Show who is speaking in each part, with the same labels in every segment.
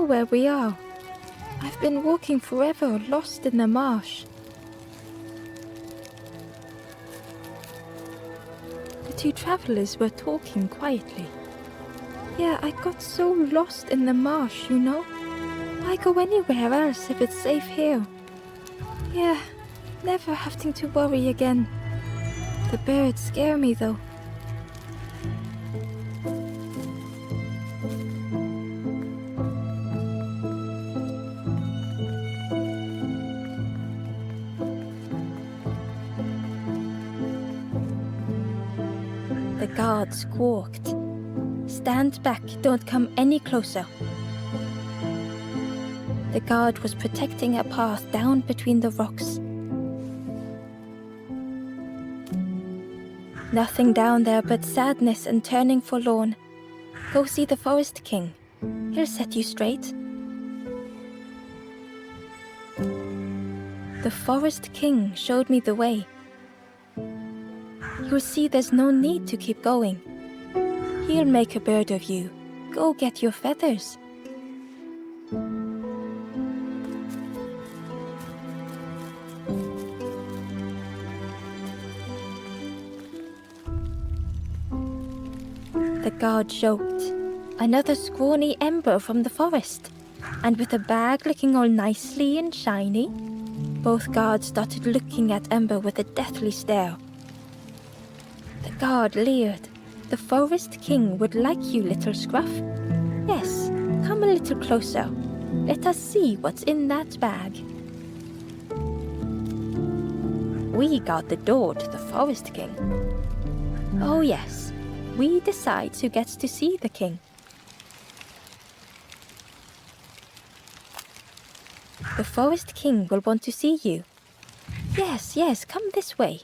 Speaker 1: know where we are. I've been walking forever, lost in the marsh. The two travelers were talking quietly. Yeah, I got so lost in the marsh, you know. Why go anywhere else if it's safe here? Yeah, never having to worry again. The birds scare me though. The guard squawked. Stand back, don't come any closer. The guard was protecting a path down between the rocks. Nothing down there but sadness and turning forlorn. Go see the Forest King. He'll set you straight. The Forest King showed me the way. You'll see there's no need to keep going. He'll make a bird of you. Go get your feathers. The guard joked. Another scrawny ember from the forest, and with a bag looking all nicely and shiny. Both guards started looking at Ember with a deathly stare. The guard leered. The Forest King would like you, little scruff. Yes, come a little closer. Let us see what's in that bag. We guard the door to the Forest King. Oh yes, we decide who gets to see the king. The Forest King will want to see you. Yes, come this way.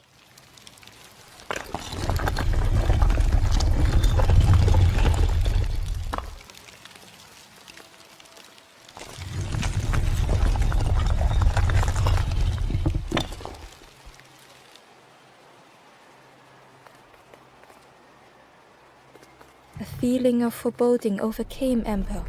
Speaker 1: A feeling of foreboding overcame Ember.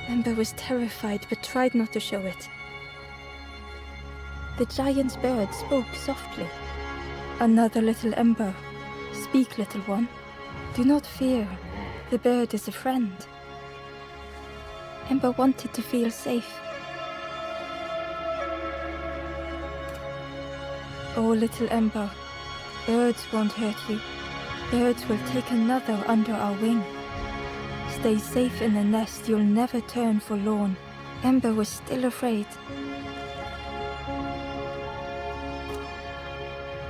Speaker 1: Ember was terrified but tried not to show it. The giant's bird spoke softly. Another little Ember. Speak, little one. Do not fear. The bird is a friend. Ember wanted to feel safe. Oh, little Ember, birds won't hurt you. Birds will take another under our wing. Stay safe in the nest, you'll never turn forlorn. Ember was still afraid.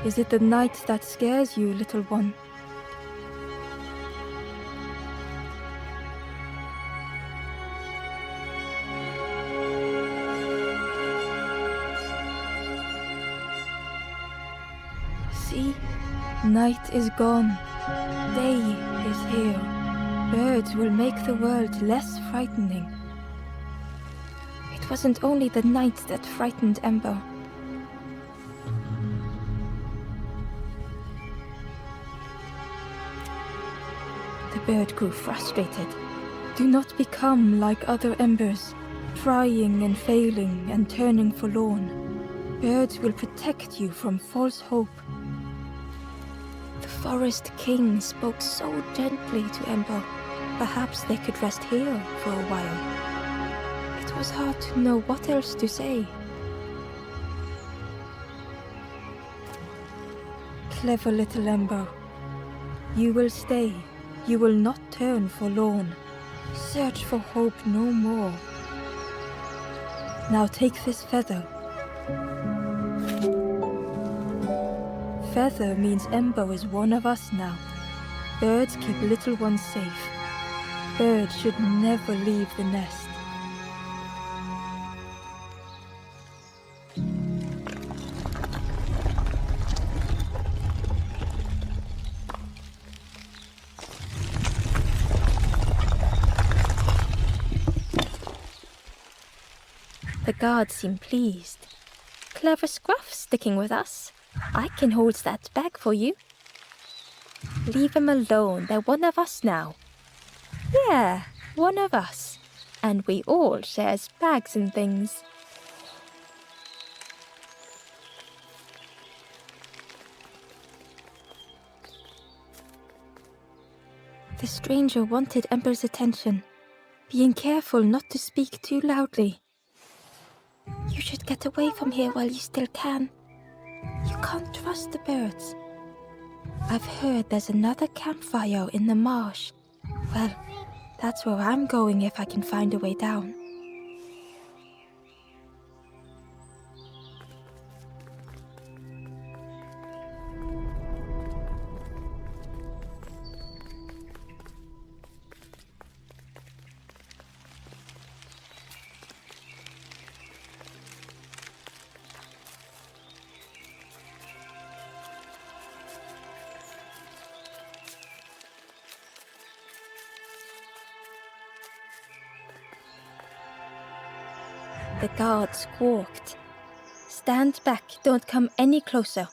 Speaker 1: Is it the night that scares you, little one? See, night is gone. Day is here. Birds will make the world less frightening. It wasn't only the night that frightened Ember. The bird grew frustrated. Do not become like other embers, trying and failing and turning forlorn. Birds will protect you from false hope. The Forest King spoke so gently to Ember. Perhaps they could rest here for a while. It was hard to know what else to say. Clever little Ember. You will stay. You will not turn forlorn. Search for hope no more. Now take this feather. Feather means Ember is one of us now. Birds keep little ones safe. Birds should never leave the nest. The guard seemed pleased. clever scruff sticking with us. I can hold that bag for you. Leave him alone. They're one of us now. Yeah, one of us. And we all shares bags and things. The stranger wanted Ember's attention, being careful not to speak too loudly. You should get away from here while you still can. You can't trust the birds. I've heard there's another campfire in the marsh. Well, that's where I'm going if I can find a way down. The guard squawked. Stand back, don't come any closer.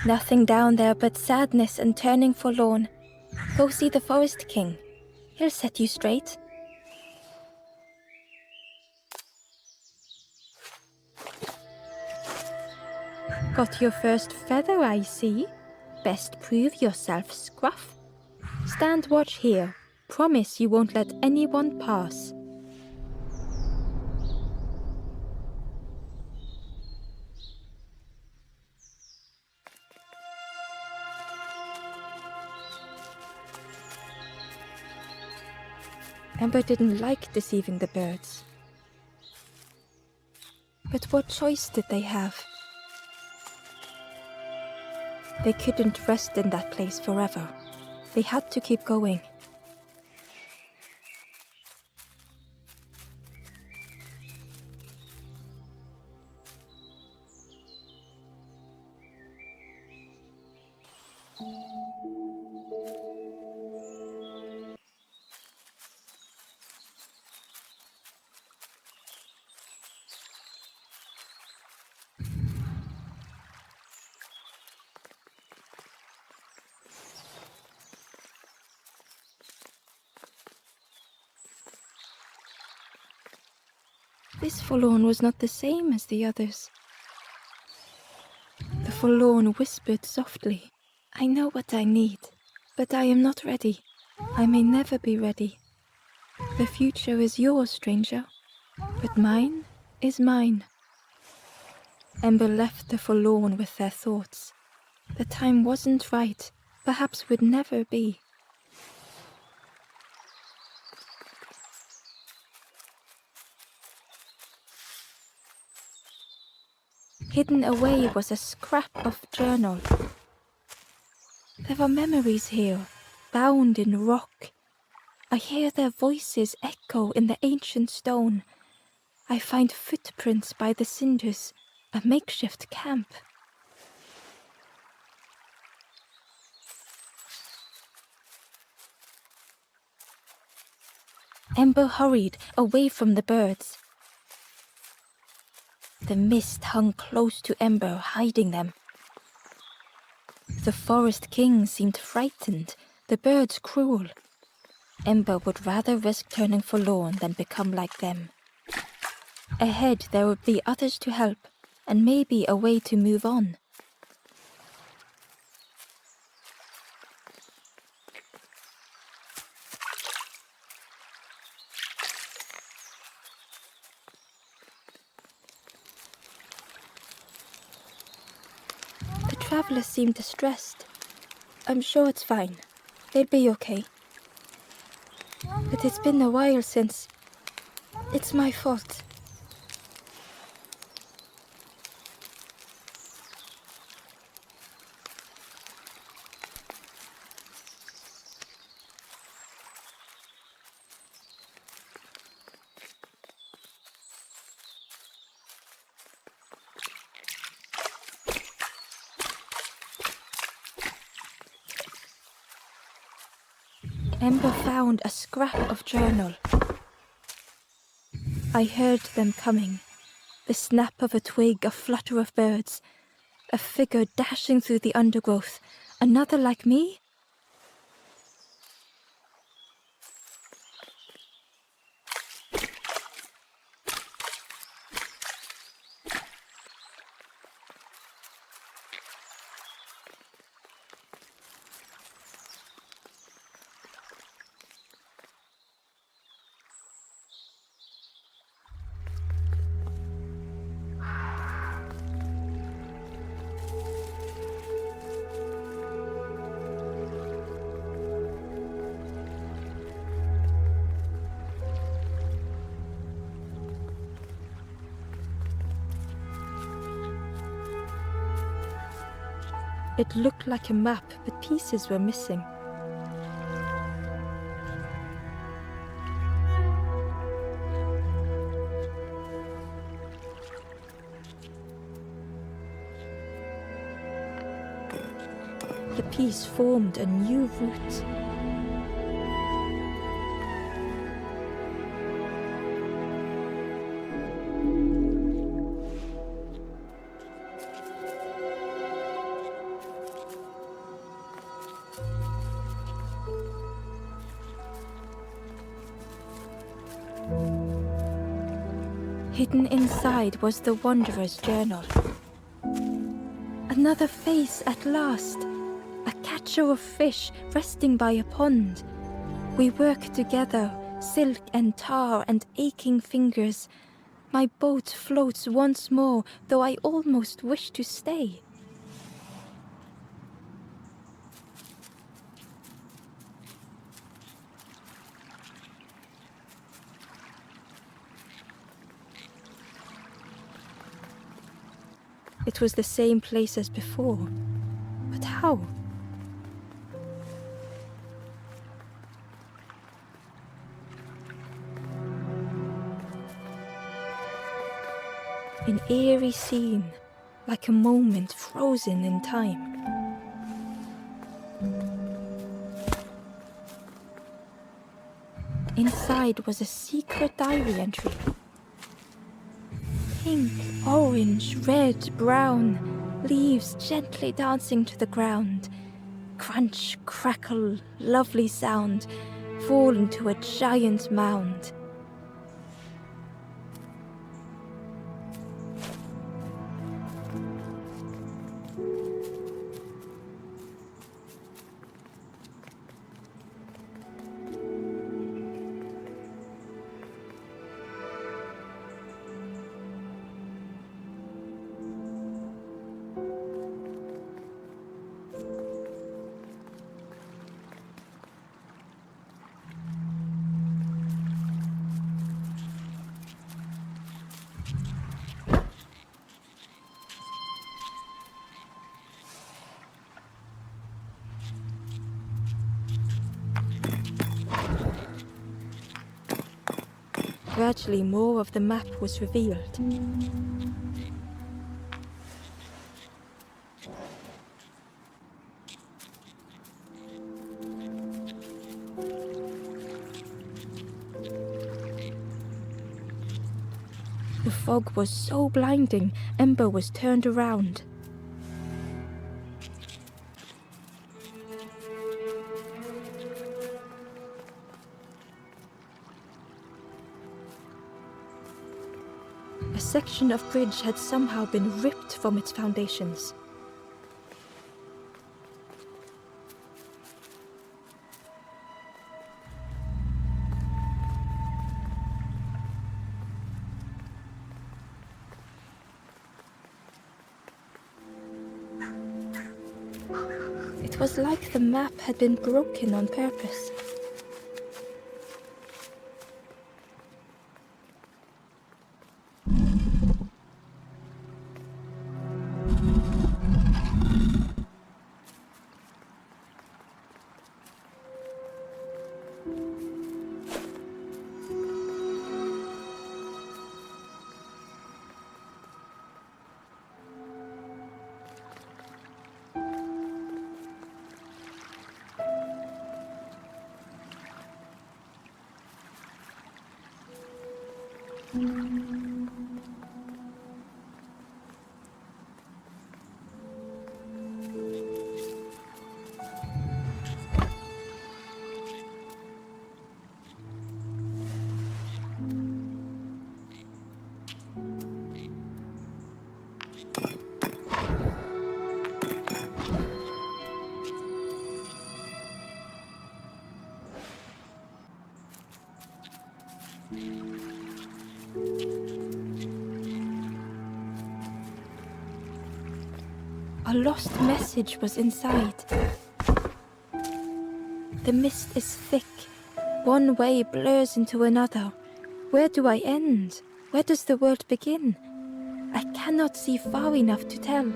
Speaker 1: Nothing down there but sadness and turning forlorn. Go see the Forest King. He'll set you straight. Got your first feather, I see. Best prove yourself, Scruff. Stand watch here. Promise you won't let anyone pass. Ember didn't like deceiving the birds. But what choice did they have? They couldn't rest in that place forever. They had to keep going. This forlorn was not the same as the others. The forlorn whispered softly, I know what I need, but I am not ready. I may never be ready. The future is yours, stranger, but mine is mine. Ember left the forlorn with their thoughts. The time wasn't right, perhaps would never be. Hidden away was a scrap of journal. There were memories here, bound in rock. I hear their voices echo in the ancient stone. I find footprints by the cinders, a makeshift camp. Ember hurried away from the birds. The mist hung close to Ember, hiding them. The Forest King seemed frightened, the birds cruel. Ember would rather risk turning forlorn than become like them. Ahead there would be others to help, and maybe a way to move on. The travelers seemed distressed. I'm sure it's fine. They'll be okay. But it's been a while since... It's my fault. Ember found a scrap of journal. I heard them coming. The snap of a twig, a flutter of birds, a figure dashing through the undergrowth. Another like me? It looked like a map, but pieces were missing. The piece formed a new route. Hidden inside was the Wanderer's journal. Another face at last. A catcher of fish resting by a pond. We work together, silk and tar and aching fingers. My boat floats once more, though I almost wish to stay. It was the same place as before. But how? An eerie scene, like a moment frozen in time. Inside was a secret diary entry. Pink, orange, red, brown, leaves gently dancing to the ground. Crunch, crackle, lovely sound, fall into a giant mound. Gradually, more of the map was revealed. The fog was so blinding, Ember was turned around. A section of bridge had somehow been ripped from its foundations. It was like the map had been broken on purpose. A lost message was inside. The mist is thick. One way blurs into another. Where do I end? Where does the world begin? I cannot see far enough to tell.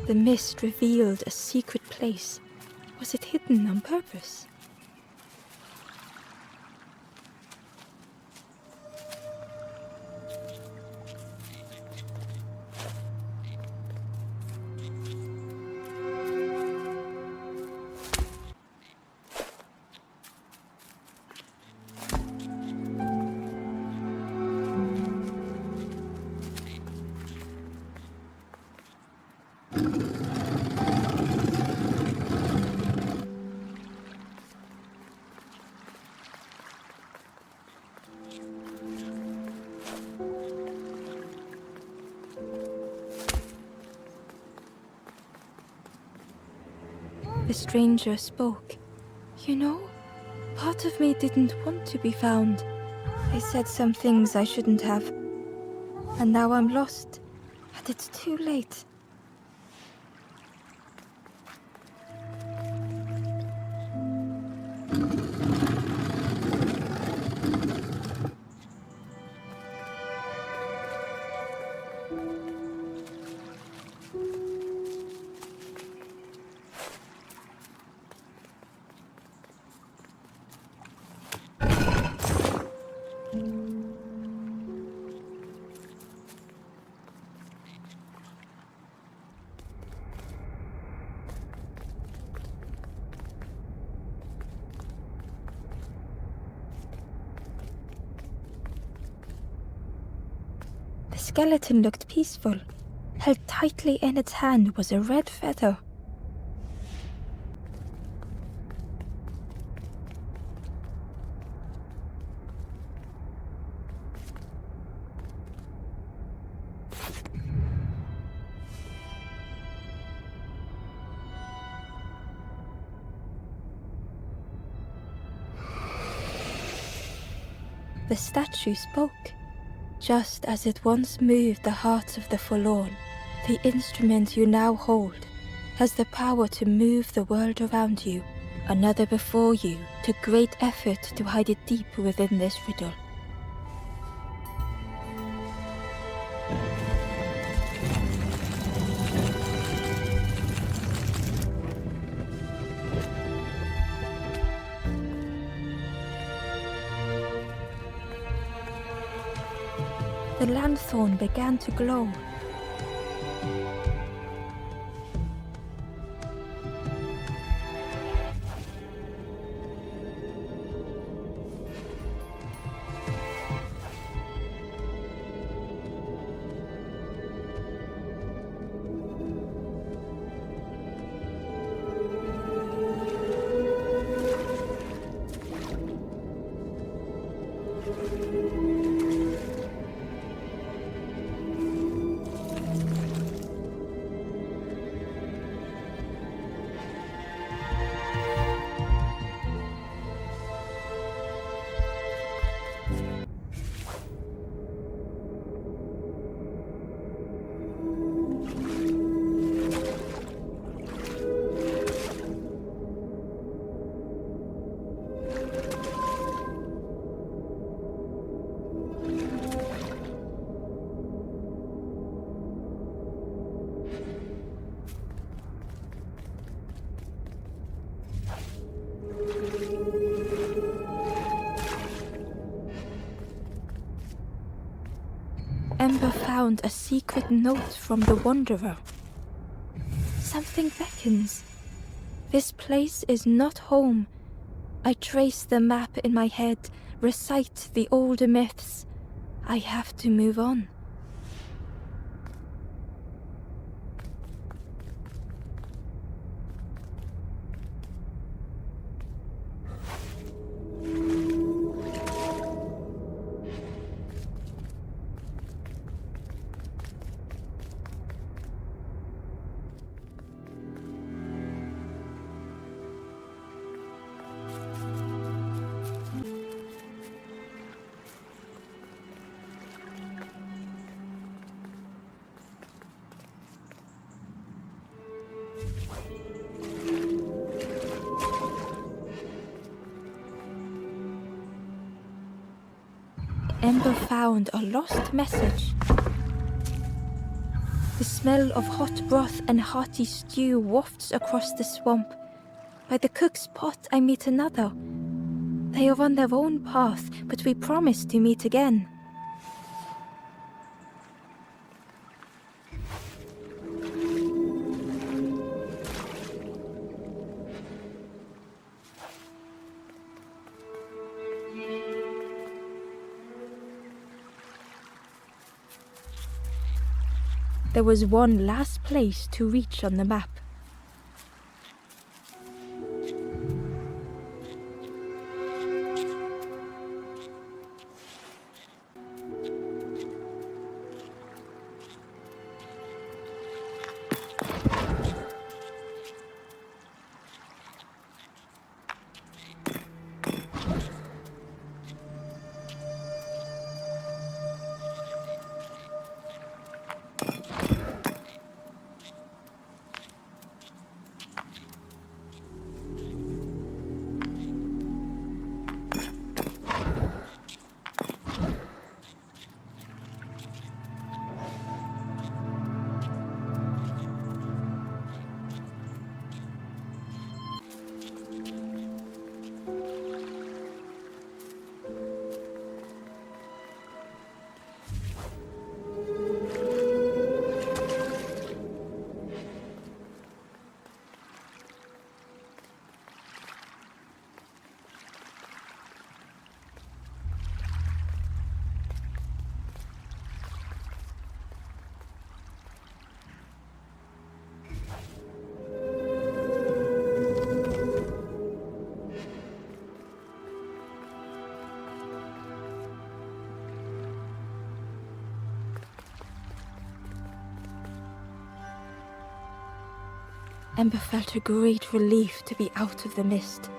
Speaker 1: The mist revealed a secret place. Was it hidden on purpose? The stranger spoke. You know, part of me didn't want to be found. I said some things I shouldn't have. And now I'm lost. And it's too late. The skeleton looked peaceful. Held tightly in its hand was a red feather. The statue spoke. Just as it once moved the hearts of the forlorn, the instrument you now hold has the power to move the world around you, another before you, to great effort to hide it deep within this riddle. The lanthorn began to glow. Ember found a secret note from the Wanderer. Something beckons. This place is not home. I trace the map in my head, recite the older myths. I have to move on. Ember found a lost message. The smell of hot broth and hearty stew wafts across the swamp. By the cook's pot I meet another. They are on their own path, but we promise to meet again. There was one last place to reach on the map. Ember felt a great relief to be out of the mist.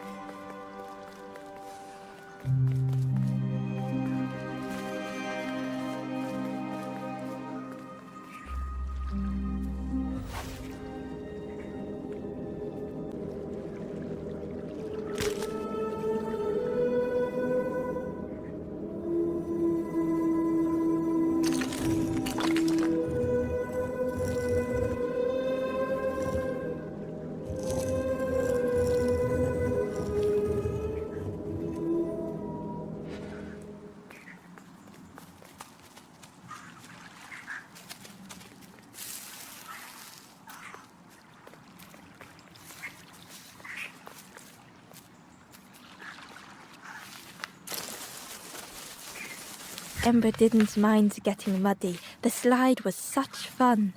Speaker 1: Ember didn't mind getting muddy. The slide was such fun.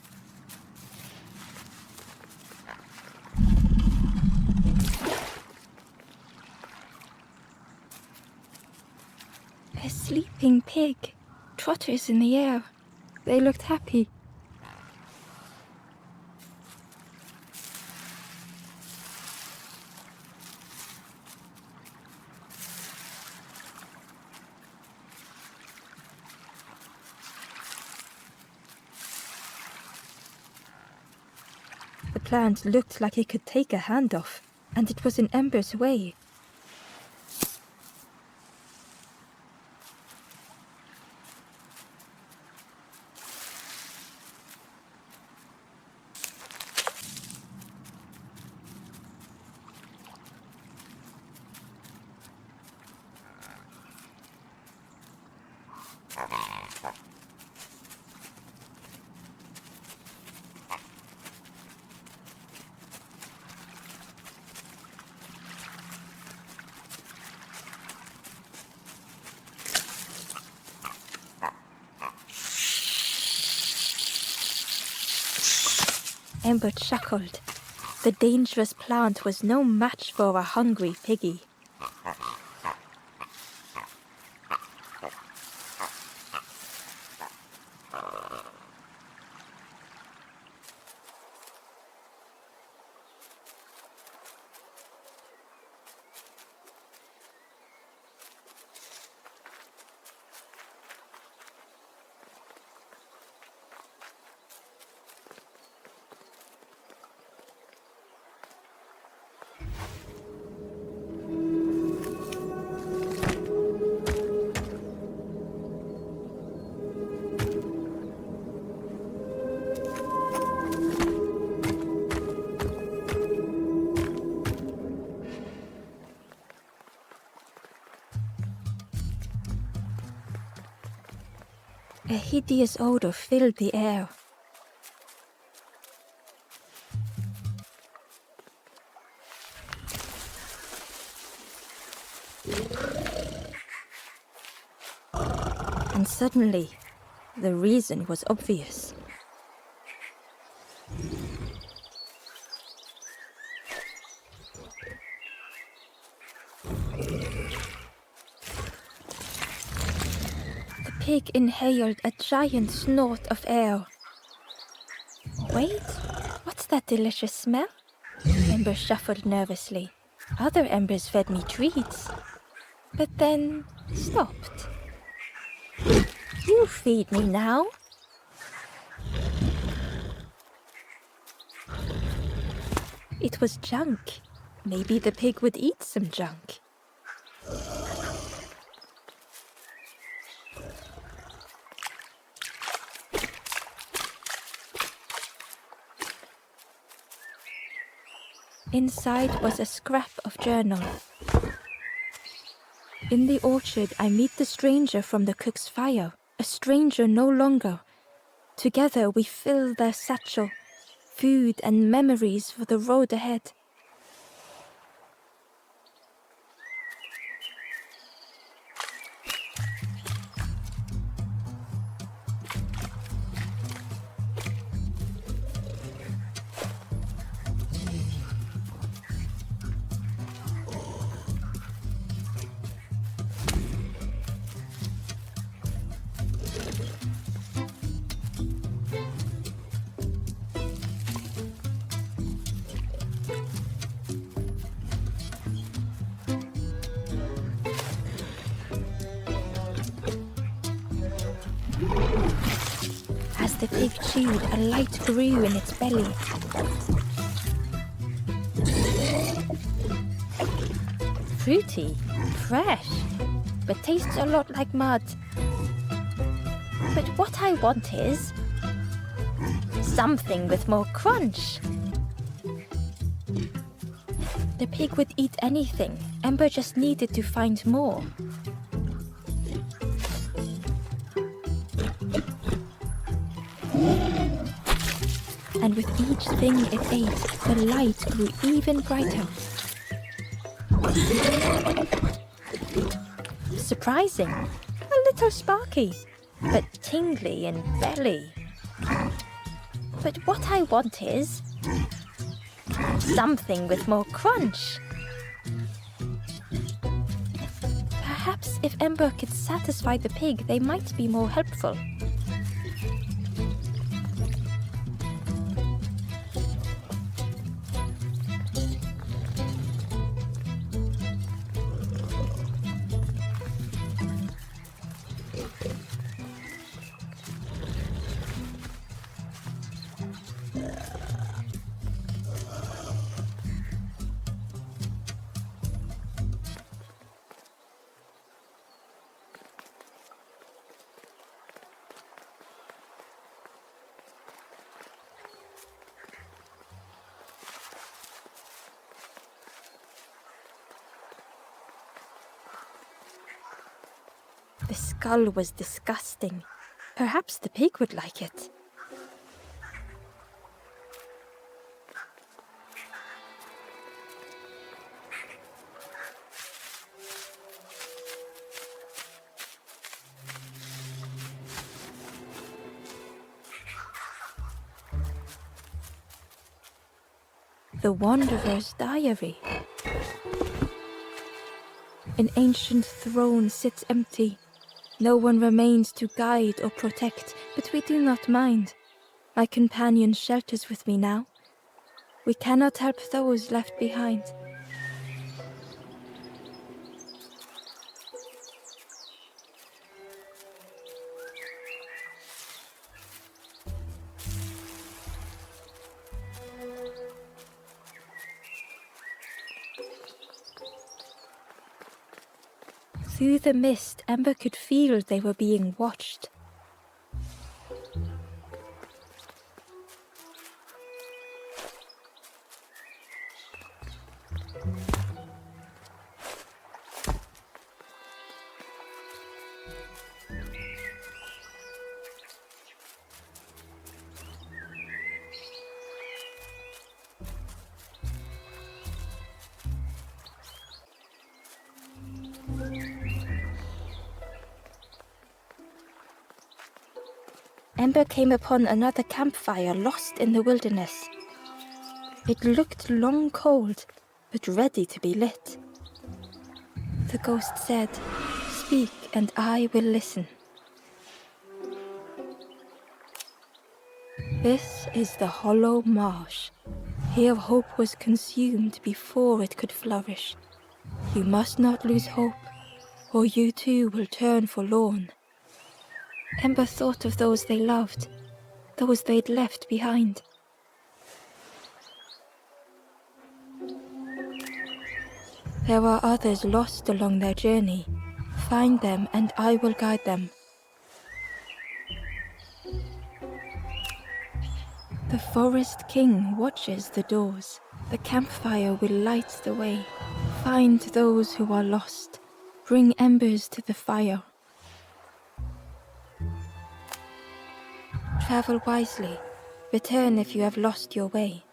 Speaker 1: A sleeping pig. Trotters in the air. They looked happy. The plant looked like it could take a hand off, and it was in Ember's way. Ember chuckled. The dangerous plant was no match for a hungry piggy. A hideous odor filled the air. And suddenly, the reason was obvious. The pig inhaled a giant snort of air. Wait, what's that delicious smell? Ember shuffled nervously. Other embers fed me treats, but then stopped. You feed me now. It was junk. Maybe the pig would eat some junk. Inside was a scrap of journal. In the orchard, I meet the stranger from the cook's fire, a stranger no longer. Together we fill their satchel, food and memories for the road ahead. As the pig chewed, a light grew in its belly. Fruity, fresh, but tastes a lot like mud. But what I want is something with more crunch. The pig would eat anything. Ember just needed to find more. And with each thing it ate, the light grew even brighter. Surprising, a little sparky, but tingly in belly. But what I want is something with more crunch. Perhaps if Ember could satisfy the pig, they might be more helpful. The skull was disgusting. Perhaps the pig would like it. The Wanderer's Diary. An ancient throne sits empty. No one remains to guide or protect, but we do not mind. My companion shelters with me now. We cannot help those left behind. Through the mist, Ember could feel they were being watched. Ember came upon another campfire lost in the wilderness. It looked long cold, but ready to be lit. The ghost said, "Speak and I will listen." This is the Hollow Marsh. Here hope was consumed before it could flourish. You must not lose hope, or you too will turn forlorn. Ember thought of those they loved, those they'd left behind. There are others lost along their journey. Find them and I will guide them. The Forest King watches the doors. The campfire will light the way. Find those who are lost. Bring embers to the fire. Travel wisely. Return if you have lost your way.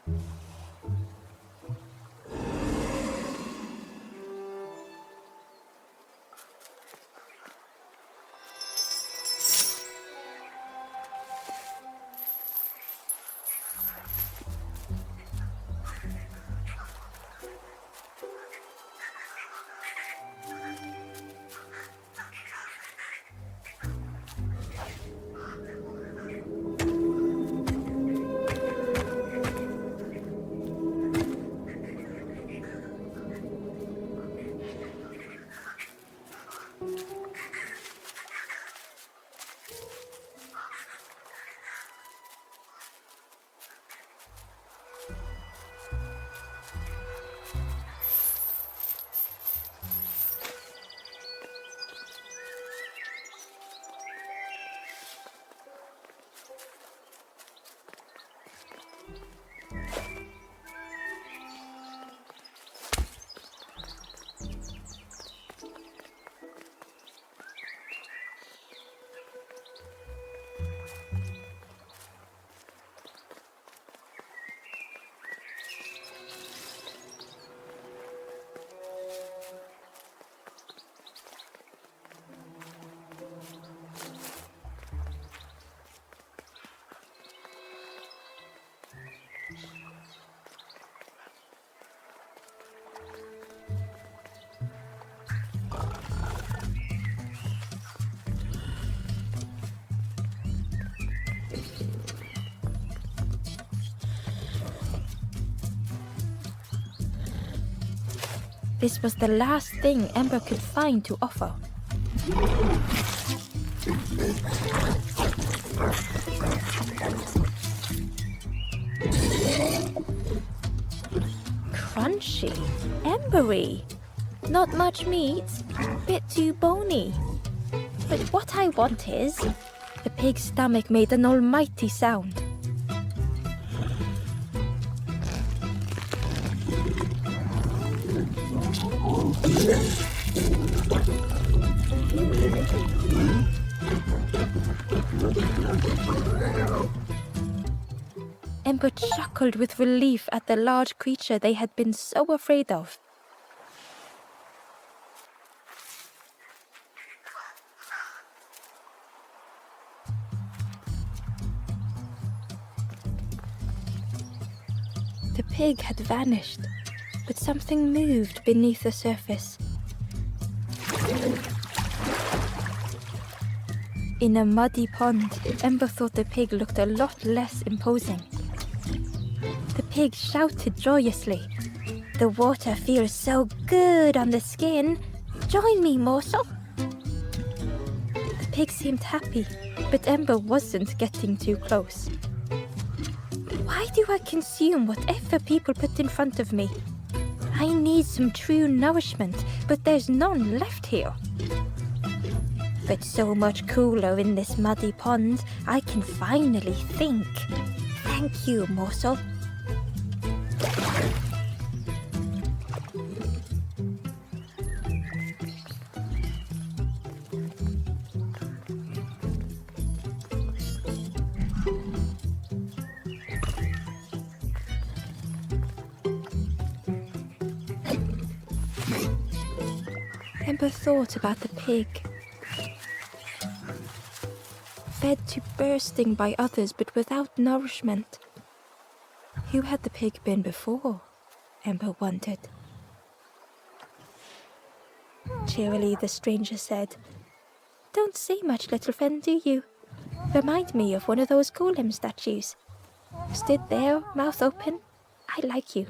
Speaker 1: This was the last thing Ember could find to offer. Crunchy, embery, not much meat, bit too bony. But what I want is... The pig's stomach made an almighty sound. Ember chuckled with relief at the large creature they had been so afraid of. The pig had vanished, but something moved beneath the surface. In a muddy pond, Ember thought the pig looked a lot less imposing. The pig shouted joyously. "The water feels so good on the skin. Join me, morsel." The pig seemed happy, but Ember wasn't getting too close. Why do I consume whatever people put in front of me? I need some true nourishment, but there's none left here. But so much cooler in this muddy pond, I can finally think. Thank you, morsel. Ember thought about the pig. Fed to bursting by others, but without nourishment. Who had the pig been before? Ember wondered. Cheerily, the stranger said, "Don't say much, little friend, do you? Remind me of one of those golem statues. Stood there, mouth open. I like you."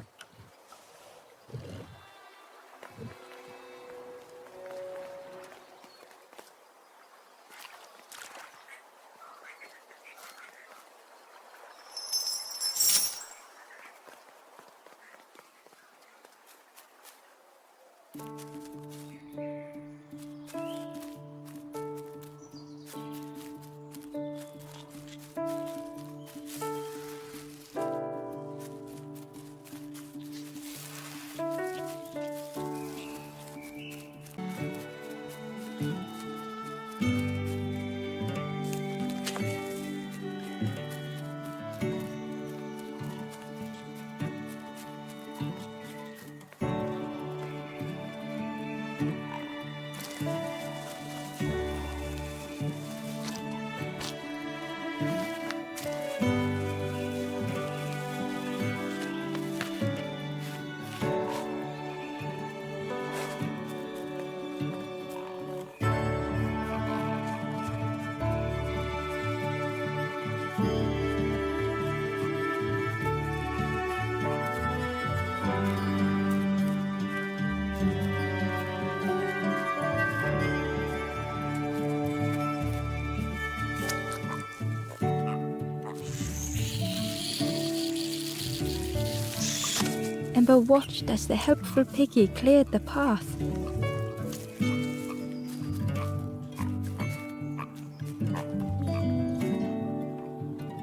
Speaker 1: Ember watched as the helpful piggy cleared the path.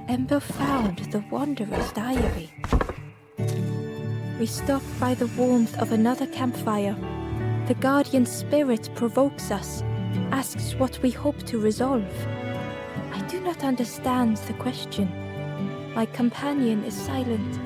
Speaker 1: Ember found the Wanderer's diary. We stop by the warmth of another campfire. The guardian spirit provokes us, asks what we hope to resolve. I do not understand the question. My companion is silent.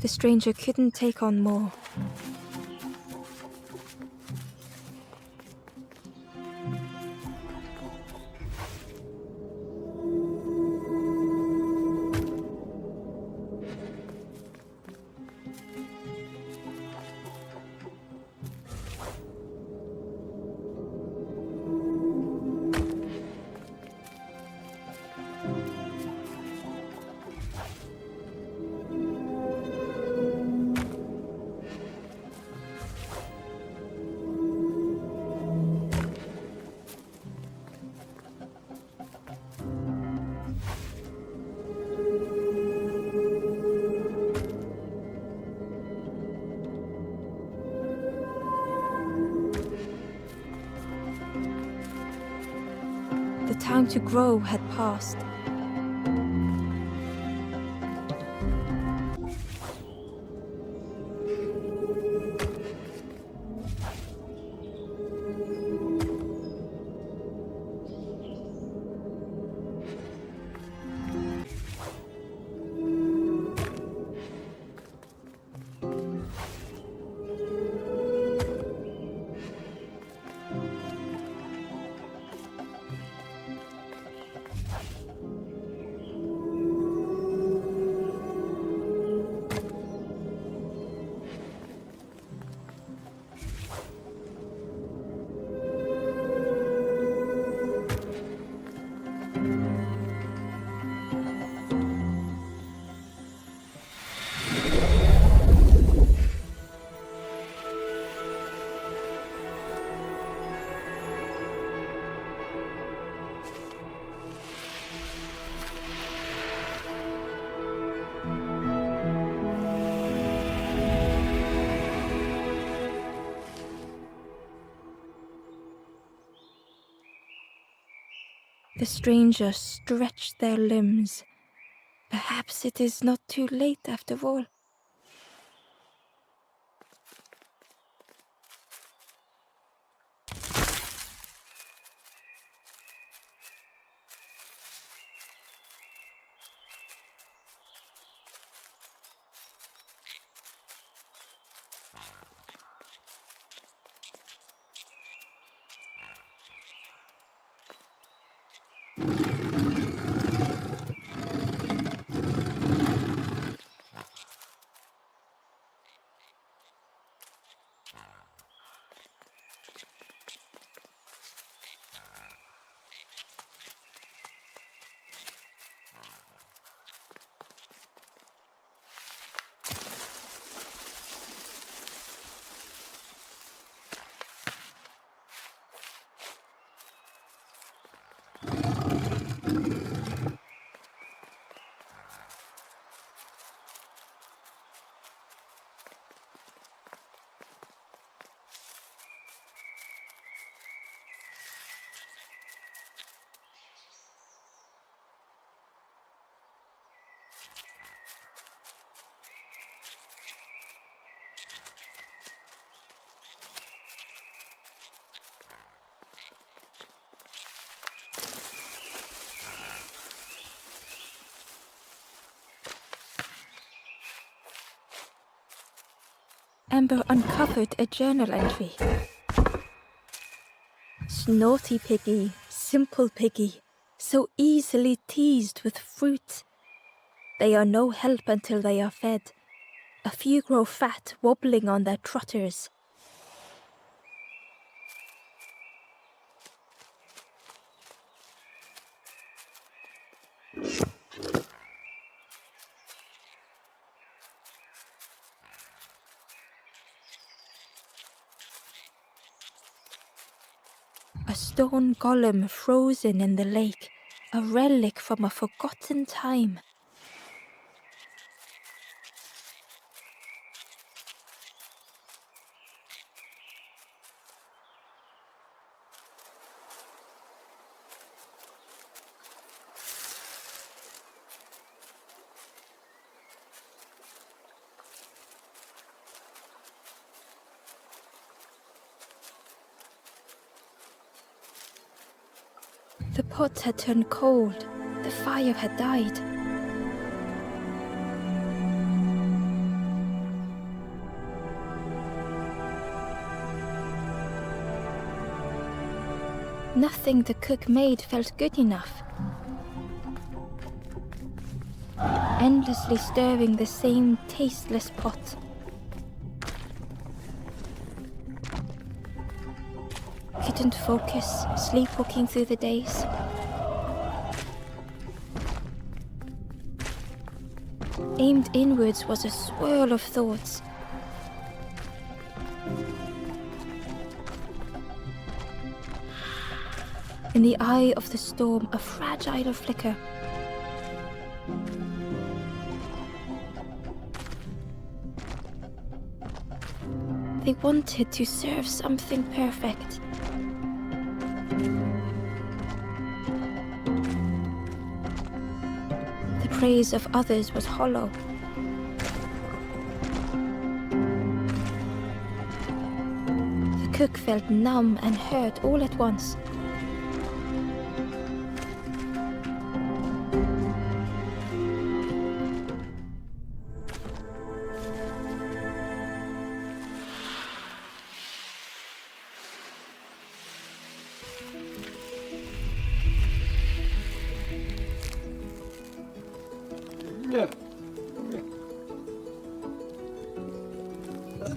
Speaker 1: The stranger couldn't take on more. to grow had passed. The strangers stretched their limbs. Perhaps it is not too late after all. Amber uncovered a journal entry. Snaughty piggy, simple piggy, so easily teased with fruit. They are no help until they are fed. A few grow fat, wobbling on their trotters. A stone golem frozen in the lake, a relic from a forgotten time. The pot had turned cold. The fire had died. Nothing the cook made felt good enough. Endlessly stirring the same tasteless pot. Couldn't focus, sleepwalking through the days. Aimed inwards was a swirl of thoughts. In the eye of the storm, a fragile flicker. They wanted to serve something perfect. praise of others was hollow. The cook felt numb and hurt all at once.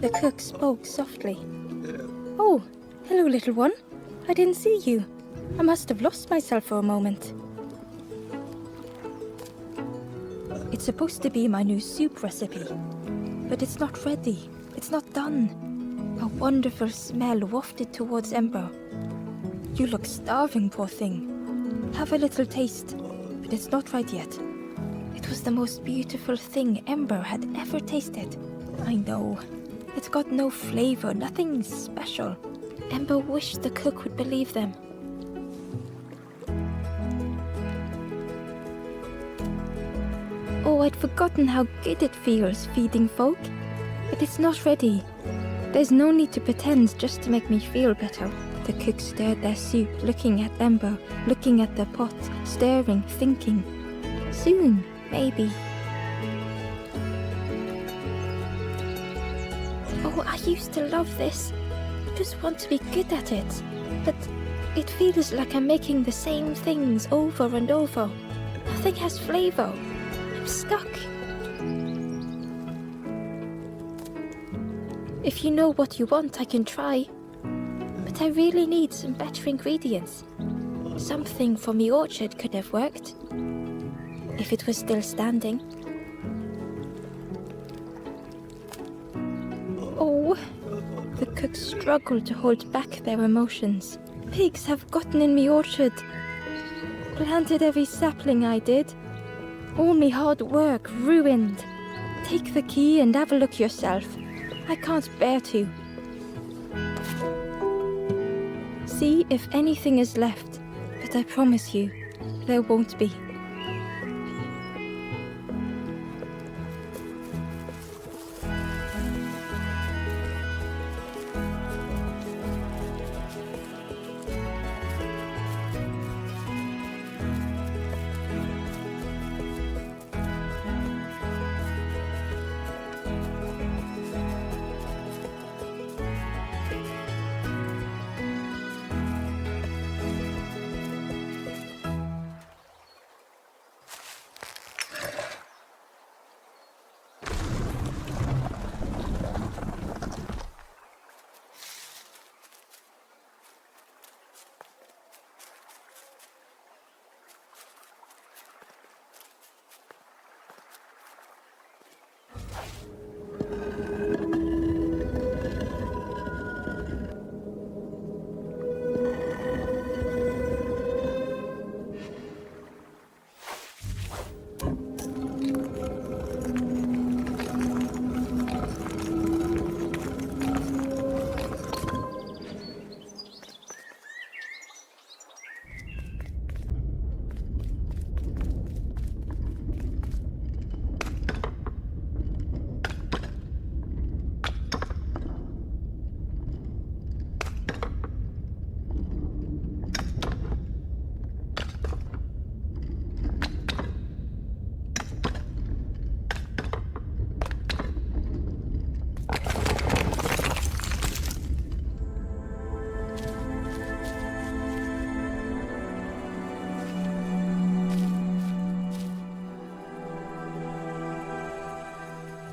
Speaker 1: The cook spoke softly. "Oh, hello, little one. I didn't see you. I must have lost myself for a moment." It's supposed to be my new soup recipe, but it's not ready. It's not done. A wonderful smell wafted towards Ember. "You look starving, poor thing. Have a little taste, but it's not right yet." It was the most beautiful thing Ember had ever tasted. I know. It's got no flavor, nothing special. Ember wished the cook would believe them. "Oh, I'd forgotten how good it feels feeding folk. But it's not ready. There's no need to pretend just to make me feel better." The cook stirred their soup, looking at Ember, looking at the pot, staring, thinking. Soon, maybe. "Oh, I used to love this. I just want to be good at it. But it feels like I'm making the same things over and over. Nothing has flavor. I'm stuck." "If you know what you want, I can try. But I really need some better ingredients. Something from the orchard could have worked. If it was still standing." "Oh," the cook struggled to hold back their emotions. "Pigs have gotten in me orchard. Planted every sapling I did. All me hard work ruined. Take the key and have a look yourself. I can't bear to. See if anything is left, but I promise you, there won't be."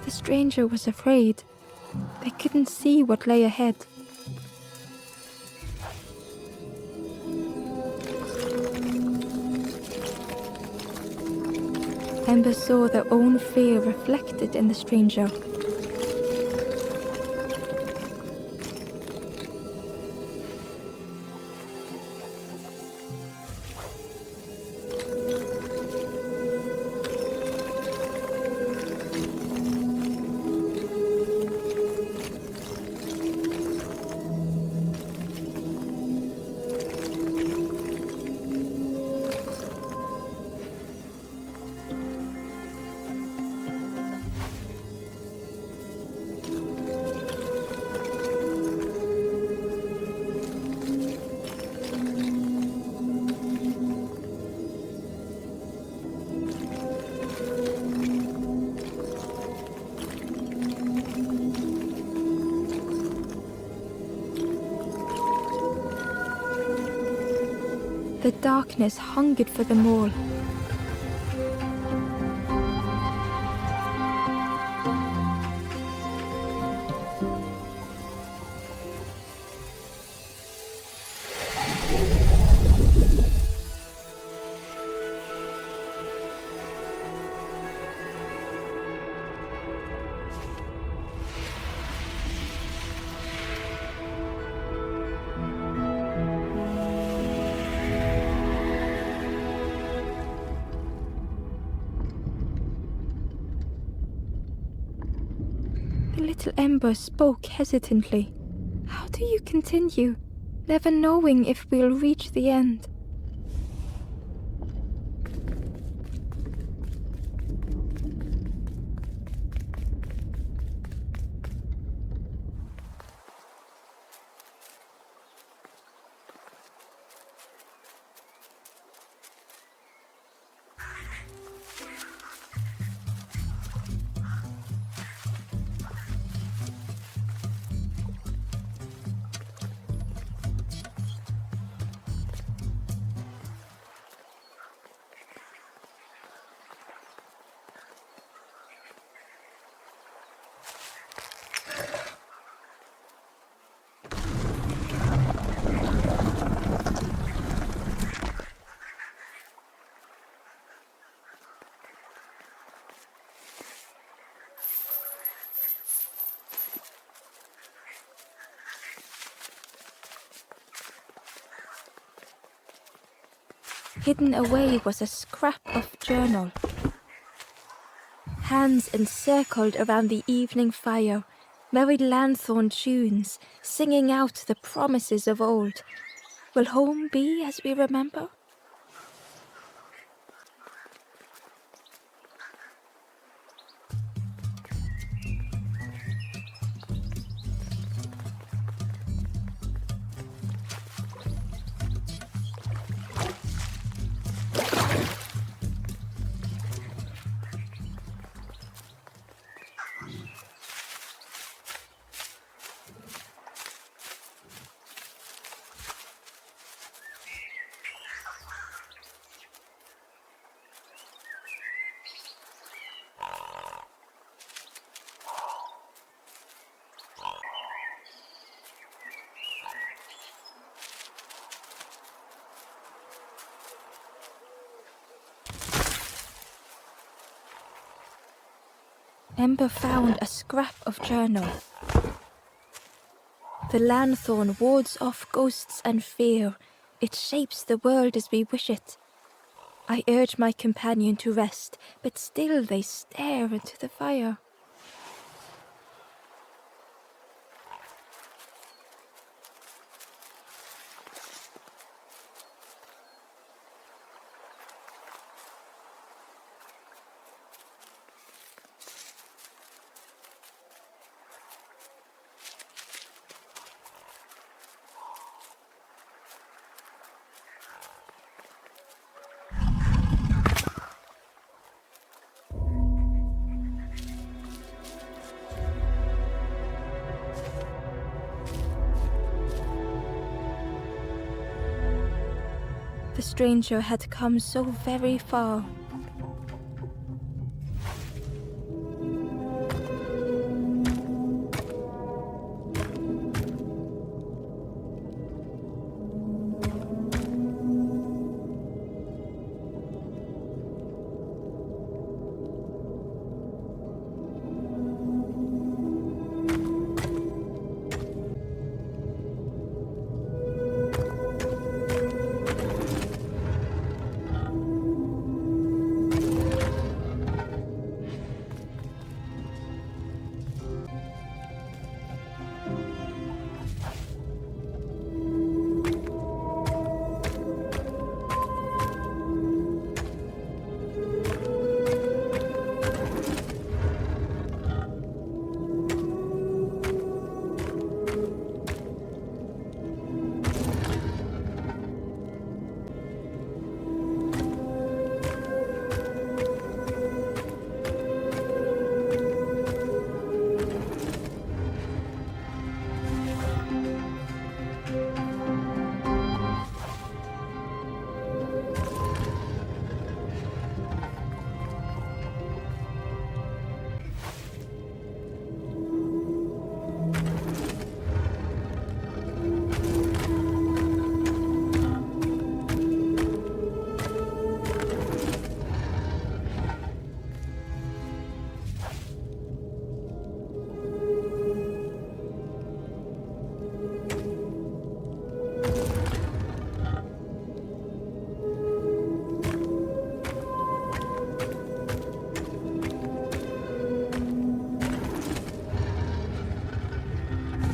Speaker 1: The stranger was afraid. They couldn't see what lay ahead. Ember saw their own fear reflected in the stranger. The darkness hungered for them all. The little ember spoke hesitantly. How do you continue, never knowing if we'll reach the end? Hidden away was a scrap of journal. Hands encircled around the evening fire, merry lanthorn tunes, singing out the promises of old. Will home be as we remember? Ember found a scrap of journal. The lanthorn wards off ghosts and fear. It shapes the world as we wish it. I urge my companion to rest, but still they stare into the fire. The stranger had come so very far.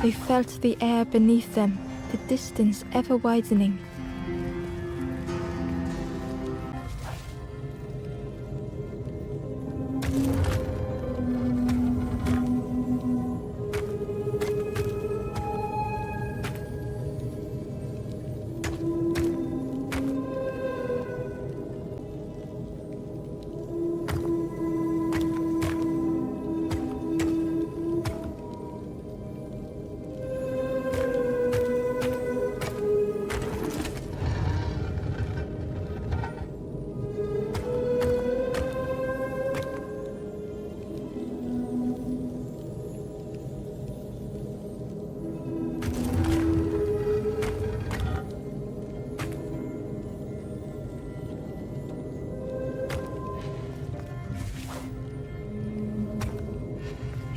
Speaker 1: They felt the air beneath them, the distance ever widening.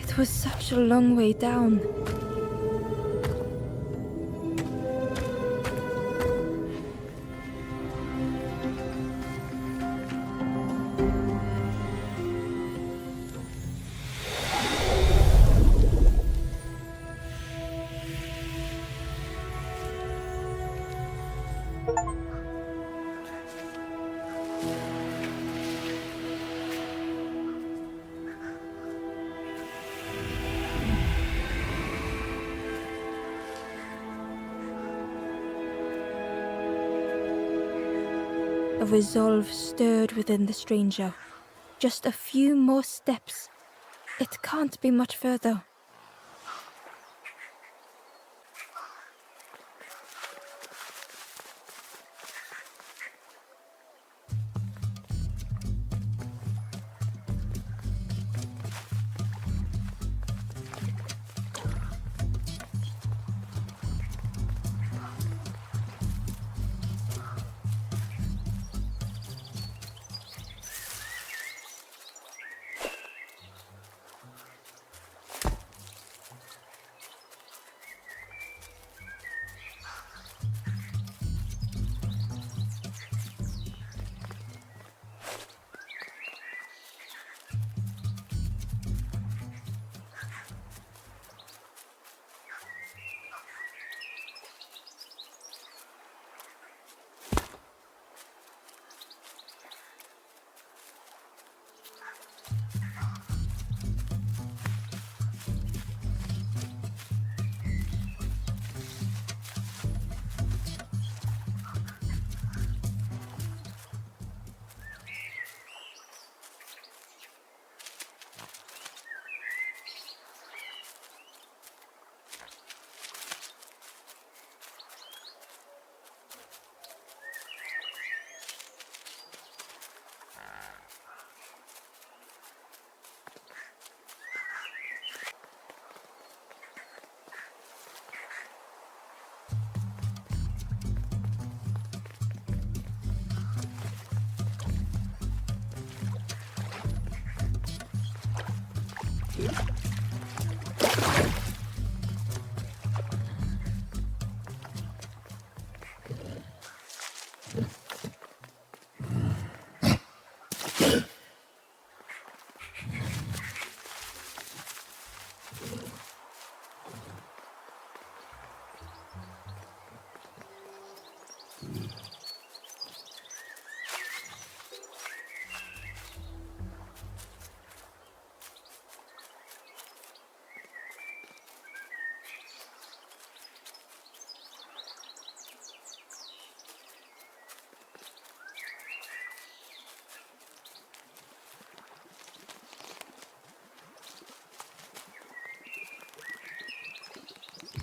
Speaker 1: It was such a long way down. A resolve stirred within the stranger. Just a few more steps. It can't be much further.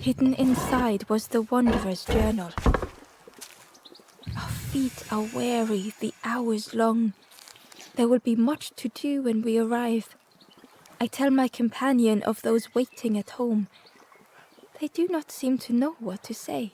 Speaker 1: Hidden inside was the Wanderer's journal. Our feet are weary, the hours long. There will be much to do when we arrive. I tell my companion of those waiting at home. They do not seem to know what to say.